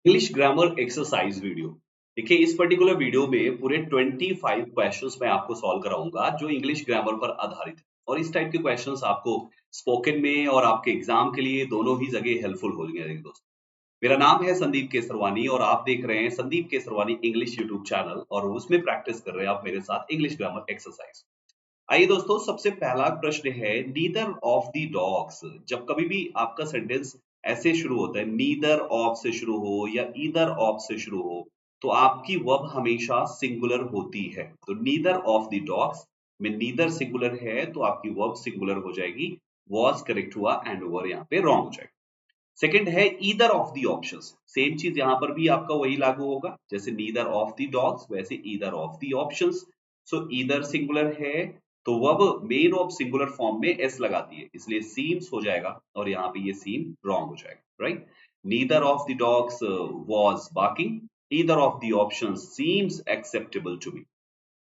English grammar exercise video. देखिए इस particular video में पूरे 25 क्वेश्चंस मैं आपको सॉल्व कराऊंगा जो इंग्लिश ग्रामर पर आधारित है और इस टाइप के क्वेश्चंस आपको स्पोकन में और आपके एग्जाम के लिए दोनों ही जगह हेल्पफुल हो जाएंगे दोस्तों। मेरा नाम है संदीप केसरवानी और आप देख रहे हैं Sandeep Kesarwani English YouTube channel और उसमें प्रैक्टिस कर रहे हैं आप मेरे साथ इंग्लिश ग्रामर एक्सरसाइज। आइए दोस्तों, सबसे पहला प्रश्न है नीदर ऑफ द डॉग्स। जब कभी भी आपका सेंटेंस ऐसे शुरू होता है, नीदर ऑफ से शुरू हो या ईदर ऑफ से शुरू हो, तो आपकी वर्ब हमेशा सिंगुलर होती है। तो नीदर ऑफ द डॉग्स में नीदर सिंगुलर है तो आपकी वर्ब सिंगुलर हो जाएगी। वॉज करेक्ट हुआ, एंड ओवर यहाँ पे रॉन्ग हो जाएगा। सेकंड है either of the options. Same चीज यहाँ पर भी आपका वही लागू होगा, जैसे नीदर ऑफ द डॉग्स वैसे either of the options. So either singular है तो verb main of singular form में एस लगाती है, इसलिए सीम्स हो जाएगा और यहाँ पे ये सीम रॉन्ग हो जाएगा। Right, neither of the dogs was barking, either of the options seems acceptable to me.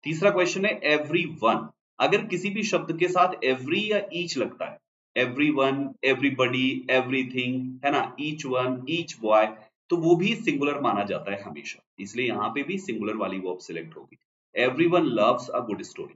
तीसरा क्वेश्चन है एवरी वन। अगर किसी भी शब्द के साथ एवरी या ईच लगता है, एवरी वन, एवरीबडी, एवरीथिंग, है ना, ईच वन, ईच बॉय, तो वो भी सिंगुलर माना जाता है हमेशा, इसलिए यहाँ पे भी सिंगुलर वाली वर्ब सिलेक्ट होगी। Everyone loves a good story.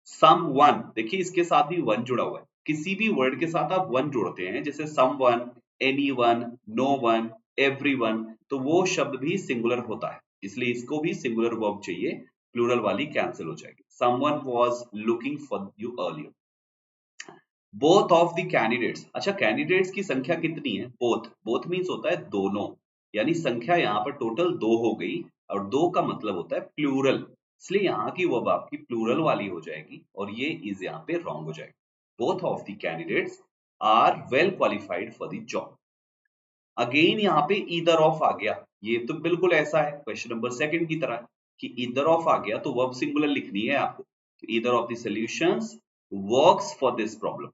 Someone, देखिए इसके साथ भी वन जुड़ा हुआ है। किसी भी वर्ड के साथ आप वन जोड़ते हैं, जैसे someone, anyone, no one, everyone, तो वो शब्द भी सिंगुलर होता है, इसलिए इसको भी सिंगुलर वर्ब चाहिए, प्लूरल वाली कैंसिल हो जाएगी। Someone was looking for you earlier. Both of the candidates, अच्छा कैंडिडेट्स की संख्या कितनी है? बोथ, बोथ मीन्स होता है दोनों, यानी संख्या यहाँ पर टोटल दो हो गई और दो का मतलब होता है प्लूरल, इसलिए यहाँ की वर्ब आपकी प्लूरल वाली हो जाएगी और ये इज यहाँ पे रॉन्ग हो जाएगा। Both of the candidates are well qualified for the job. Again यहाँ पे ईदर ऑफ आ गया, ये तो बिल्कुल ऐसा है क्वेश्चन नंबर सेकंड की तरह कि ईदर ऑफ आ गया तो वर्ब सिंगुलर लिखनी है आपको। Either of the solutions works for this problem.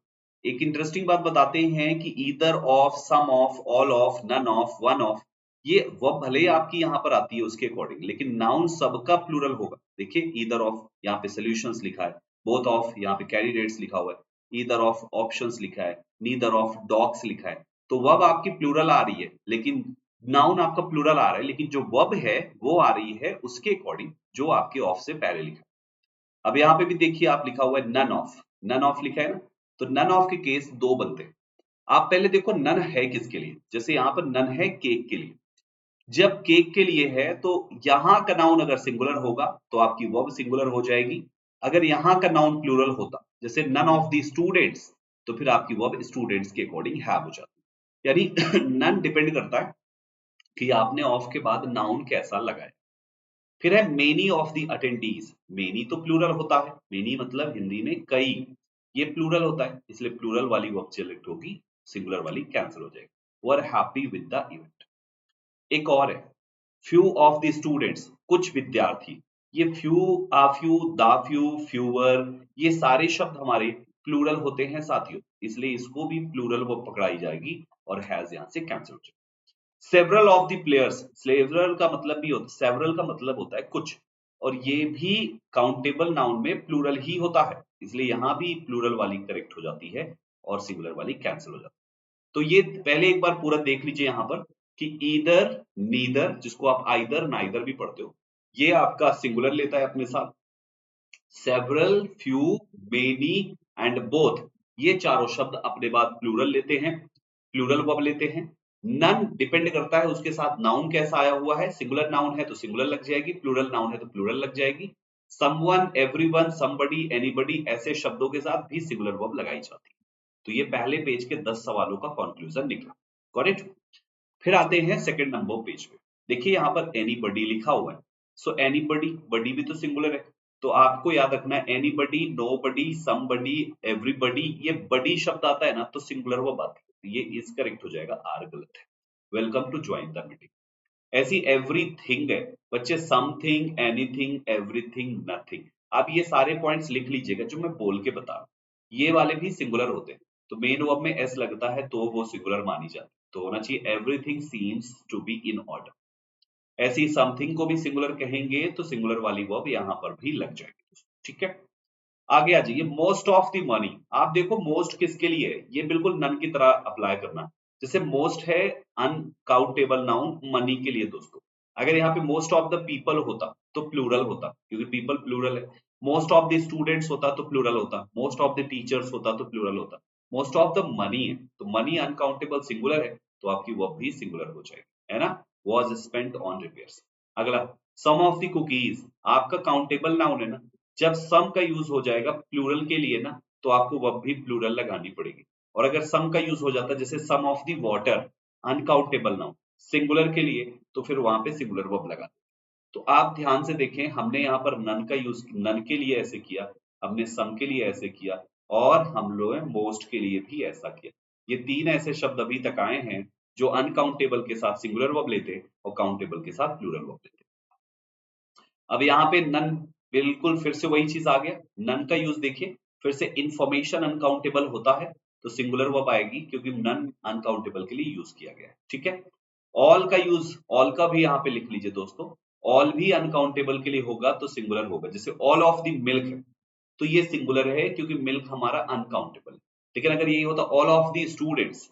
एक इंटरेस्टिंग बात बताते हैं कि either of, some of, all of, none of, one of, ये वर्ब भले ही आपकी यहाँ पर आती है उसके अकॉर्डिंग, लेकिन नाउन सबका प्लूरल होगा। देखिए ईदर ऑफ यहाँ पे सॉल्यूशंस लिखा है, बोथ ऑफ यहाँ पे कैंडिडेट्स लिखा हुआ है, ईदर ऑफ ऑप्शंस लिखा है, नीदर ऑफ डॉग्स लिखा है, तो वर्ब आपकी प्लूरल आ रही है, लेकिन नाउन आपका प्लूरल आ रहा है, लेकिन जो वर्ब है वो आ रही है उसके अकॉर्डिंग जो आपके ऑफ से पहले लिखा है। अब यहाँ पे भी देखिए आप लिखा हुआ है नन ऑफ, नन ऑफ लिखा है ना, तो नन ऑफ के केस दो बनते हैं। आप पहले देखो नन है किसके लिए, जैसे यहाँ पर नन है केक के लिए। जब केक के लिए है तो यहां का नाउन अगर सिंगुलर होगा तो आपकी वर्ब सिंगुलर हो जाएगी। अगर यहां का नाउन प्लूरल होता, जैसे नन ऑफ द स्टूडेंट्स, तो फिर आपकी वर्ब स्टूडेंट्स के अकॉर्डिंग हैव हो जाती। यानी नन डिपेंड करता है कि आपने ऑफ के बाद नाउन कैसा लगाया। फिर है many of the attendees. Many तो प्लूरल होता है, मेनी मतलब हिंदी में कई, ये प्लूरल होता है, इसलिए प्लूरल वाली वर्ब सिलेक्ट होगी, सिंगुलर वाली कैंसिल हो जाएगी। Were happy with the event. एक और है फ्यू ऑफ द स्टूडेंट्स, कुछ विद्यार्थी। ये फ्यू, आ फ्यू, दा फ्यू, फ्यूअर, ये सारे शब्द हमारे प्लूरल होते हैं साथियों, इसलिए इसको भी प्लूरल वो पकड़ाई जाएगी और हैज यहां से कैंसिल हो जाएगी। Several of the players, several का मतलब भी होता है, सेवरल का मतलब होता है कुछ, और ये भी काउंटेबल नाउन में प्लूरल ही होता है, इसलिए यहां भी प्लूरल वाली करेक्ट हो जाती है और सिंगुलर वाली कैंसिल हो जाती है। तो ये पहले एक बार पूरा देख लीजिए यहाँ पर कि ईदर, नीदर, जिसको आप आइदर नाइदर भी पढ़ते हो, ये आपका सिंगुलर लेता है अपने साथ। Several, few, many and both, ये चारों शब्द अपने बाद प्लूरल लेते हैं, प्लूरल वर्ब लेते हैं। नन डिपेंड करता है उसके साथ नाउन कैसा आया हुआ है, सिंगुलर नाउन है तो सिंगुलर लग जाएगी, प्लूरल नाउन है तो प्लूरल लग जाएगी। समवन, एवरीवन, समबडी, एनीबडी, ऐसे शब्दों के साथ भी सिंगुलर वर्ब लगाई जाती है। तो ये पहले पेज के 10 सवालों का कंक्लूजन निकला। Got it? फिर आते हैं सेकंड नंबर पेज पे। देखिए यहाँ पर एनीबडी लिखा हुआ है, सो एनीबडी, बडी भी तो सिंगुलर है, तो आपको याद रखना है एनीबडी, नोबडी, समबडी, एवरीबडी, ये बडी शब्द आता है ना तो सिंगुलर वो बात है, तो ये इज करेक्ट हो जाएगा, आर गलत है। Welcome to join the meeting. ऐसी एवरीथिंग है बच्चे, समथिंग, एनीथिंग, एवरीथिंग, नथिंग। आप ये सारे पॉइंट्स लिख लीजिएगा जो मैं बोल के बता रहा हूं, ये वाले भी सिंगुलर होते हैं, तो मेन वर्ब में एस लगता है तो वो सिंगुलर मानी जाती है, तो होना चाहिए everything seems to be in order. ऐसी समथिंग को भी सिंगुलर कहेंगे तो सिंगुलर वाली वर्ब यहां पर भी लग जाएगी। ठीक है, आगे आ जाइए। मोस्ट ऑफ द मनी, आप देखो मोस्ट किसके लिए है, ये बिल्कुल नन की तरह अप्लाई करना। जैसे मोस्ट है अनकाउंटेबल नाउन मनी के लिए दोस्तों, अगर यहाँ पे मोस्ट ऑफ द पीपल होता तो प्लूरल होता, क्योंकि पीपल प्लूरल है। मोस्ट ऑफ द स्टूडेंट्स होता तो प्लूरल होता, मोस्ट ऑफ द टीचर्स होता तो प्लूरल होता। मोस्ट ऑफ द मनी है तो मनी अनकाउंटेबल सिंगुलर है तो आपकी वर्ब भी सिंगुलर हो जाएगी, है ना। Was spent on repairs. अगला, सम ऑफ द कुकीज, आपका काउंटेबल नाउन है ना, जब सम का यूज हो जाएगा प्लूरल के लिए ना तो आपको वर्ब भी प्लूरल लगानी पड़ेगी। और अगर सम का यूज हो जाता जैसे some of the water, uncountable noun singular के लिए, तो फिर वहां पे सिंगुलर वर्ब लगा। तो आप ध्यान से देखें, हमने यहाँ पर नन का यूज नन के लिए ऐसे किया, हमने सम के लिए ऐसे किया, और हम लोग मोस्ट के लिए भी ऐसा किया। ये तीन ऐसे शब्द अभी तक आए हैं जो अनकाउंटेबल के साथ सिंगुलर वर्ब लेते और काउंटेबल के साथ प्लूरल वर्ब लेते। अब यहाँ पे नन, बिल्कुल फिर से वही चीज आ गया। नन का यूज देखिए, फिर से इंफॉर्मेशन अनकाउंटेबल होता है तो सिंगुलर वर्ब आएगी, क्योंकि नन अनकाउंटेबल के लिए यूज किया गया है, ठीक है। ऑल का यूज, ऑल का भी यहाँ पे लिख लीजिए दोस्तों, ऑल भी अनकाउंटेबल के लिए होगा तो सिंगुलर होगा। जैसे ऑल ऑफ द मिल्क है तो ये सिंगुलर है क्योंकि मिल्क हमारा अनकाउंटेबल है। लेकिन अगर ये होता ऑल ऑफ द स्टूडेंट्स,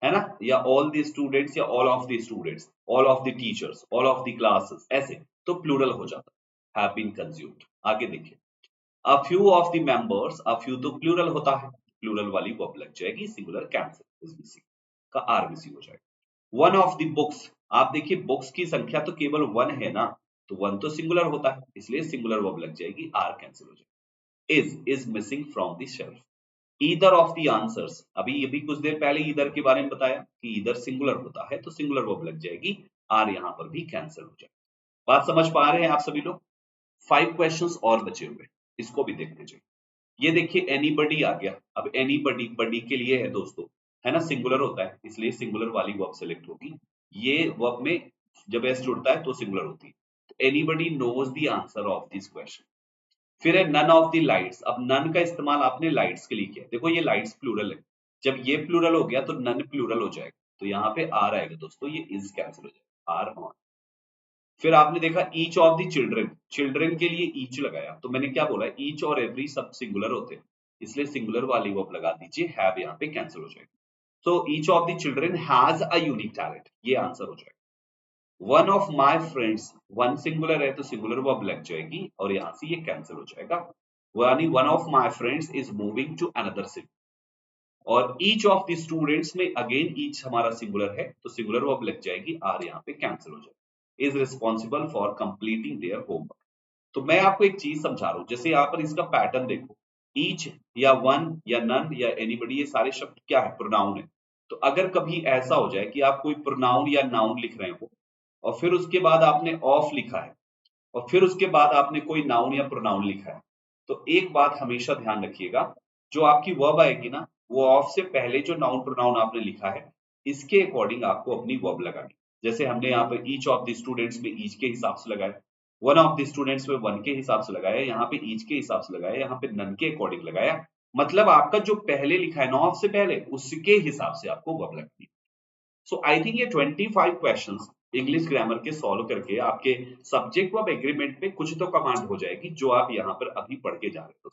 है ना, या ऑल द स्टूडेंट्स, या all of the students, all of the teachers, all of the classes, ऐसे तो प्लूरल हो जाता, हैव बीन कंज्यूम्ड। आगे देखिए, a few of the members, a few तो प्लूरल होता है, प्लूरल वाली वर्ब लग जाएगी, सिंगुलर कैंसिल, इज मिसिंग का आरबीसी हो जाएगा। वन ऑफ द बुक्स, आप देखिए बुक्स की संख्या तो केवल वन है ना, तो वन तो सिंगुलर होता है, इसलिए सिंगुलर वर्ब लग जाएगी, आर कैंसिल हो जाएगी। Is missing from the shelf. Either of the answers, अभी ये भी कुछ देर पहले ईदर के बारे में बताया कि ईदर सिंगुलर होता है तो सिंगुलर वर्ब लग जाएगी, आर यहां पर भी कैंसिल हो जाएगी। बात समझ पा रहे हैं आप सभी लोग? 5 क्वेश्चंस और बचे हुए, इसको भी देखते जाइए। ये देखिए एनीबडी आ गया। अब एनीबडी बडी के लिए है दोस्तों, है ना, सिंगुलर होता है इसलिए सिंगुलर वाली वर्ब सेलेक्ट होगी। ये वर्ब में जब एस जुड़ता है तो सिंगुलर होती है। तो anybody knows the answer of this question. फिर है नन ऑफ द लाइट्स। अब नन का इस्तेमाल आपने लाइट्स के लिए किया, देखो ये लाइट्स प्लूरल है, जब ये प्लूरल हो गया तो नन प्लूरल हो जाएगा, तो यहाँ पे आर आएगा दोस्तों, ये इज कैंसिल हो जाएगा, आर ऑन। फिर आपने देखा each of the children, children के लिए ईच लगाया, तो मैंने क्या बोला, ईच और एवरी सब सिंगुलर होते हैं, इसलिए सिंगुलर वाली वर्ब लगा दीजिए, हैव यहाँ पे कैंसिल हो जाएगा। तो each of the children has a unique talent, ये आंसर हो जाएगा। One of my friends, one singular है तो सिंगुलर वर्ब लग जाएगी और यहां से ये कैंसिल हो जाएगा, यानी one of my friends is moving to another city. और ईच ऑफ द स्टूडेंट्स में अगेन ईच हमारा सिंगुलर है तो सिंगुलर वर्ब लग जाएगी, आर यहाँ पे कैंसिल हो जाएगी। Is responsible for completing their homework. तो मैं आपको एक चीज समझा रहा हूं, जैसे यहाँ पर इसका पैटर्न देखो, ईच या वन या नन या एनीबडी, ये सारे शब्द क्या है, प्रोनाउन है। तो अगर कभी ऐसा हो जाए कि आप कोई प्रोनाउन या नाउन लिख रहे हो और फिर उसके बाद आपने ऑफ लिखा है और फिर उसके बाद आपने कोई नाउन या प्रोनाउन लिखा है, तो एक बात हमेशा ध्यान रखिएगा, जो आपकी वर्ब आएगी ना, वो ऑफ से पहले जो नाउन प्रोनाउन आपने लिखा है इसके अकॉर्डिंग आपको अपनी वर्ब लगानी। जैसे हमने यहाँ पर ईच ऑफ द स्टूडेंट्स में ईच के हिसाब से लगाया, वन ऑफ द स्टूडेंट्स में वन के हिसाब से लगाया, यहाँ पे ईच के हिसाब से लगाया, यहाँ पे नन के अकॉर्डिंग लगाया, मतलब आपका जो पहले लिखा है ना ऑफ से पहले, उसके हिसाब से आपको वर्ब लगनी है। सो आई थिंक ये 25 क्वेश्चंस इंग्लिश ग्रामर के सॉल्व करके आपके सब्जेक्ट वर्ब एग्रीमेंट पे कुछ तो कमांड हो जाएगी, जो आप यहाँ पर अभी पढ़ के जा रहे हो।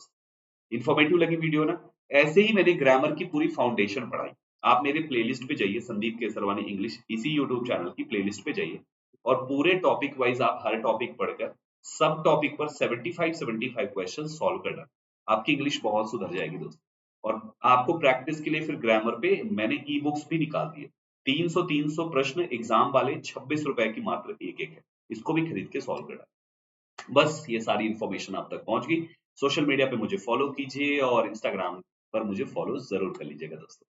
इन्फॉर्मेटिव लगी वीडियो ना? ऐसे ही मैंने ग्रामर की पूरी फाउंडेशन पढ़ाई। आप मेरे प्लेलिस्ट पे जाइए, संदीप केसरवानी इंग्लिश, इसी यूट्यूब चैनल की प्लेलिस्ट पे जाइए और पूरे टॉपिक वाइज आप हर टॉपिक पढ़कर सब टॉपिक पर 75 क्वेश्चन सॉल्व करना, आपकी इंग्लिश बहुत सुधर जाएगी दोस्तों। और आपको प्रैक्टिस के लिए फिर ग्रामर पे मैंने ई बुक्स भी निकाल दिए, 300 प्रश्न एग्जाम वाले, 26 रुपए की मात्र एक एक है, इसको भी खरीद के सॉल्व करना। बस ये सारी इंफॉर्मेशन आप तक पहुंच गई। सोशल मीडिया पे मुझे फॉलो कीजिए और इंस्टाग्राम पर मुझे फॉलो जरूर कर लीजिएगा दोस्तों।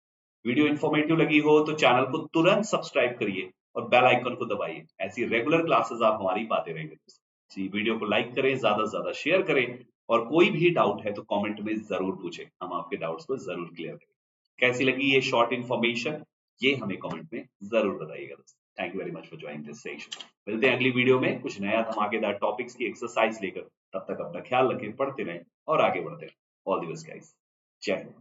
वीडियो इंफॉर्मेटिव लगी हो तो चैनल को तुरंत सब्सक्राइब करिए और बेल आइकन को दबाइए, ऐसी रेगुलर क्लासेस आप हमारी पाते रहेंगे। जी, वीडियो को लाइक करें, ज्यादा से ज्यादा शेयर करें और कोई भी डाउट है तो कमेंट में जरूर पूछें, हम आपके डाउट्स को जरूर क्लियर करें। कैसी लगी ये शॉर्ट इन्फॉर्मेशन, ये हमें कमेंट में जरूर बताइएगा दोस्तों। Thank you very much for joining this session. मिलते हैं अगली वीडियो में कुछ नया धमाकेदार टॉपिक्स की एक्सरसाइज लेकर। तब तक अपना ख्याल रखें, पढ़ते रहें और आगे बढ़ते रहें। ऑल द बेस्ट गाइस, जय हिंद।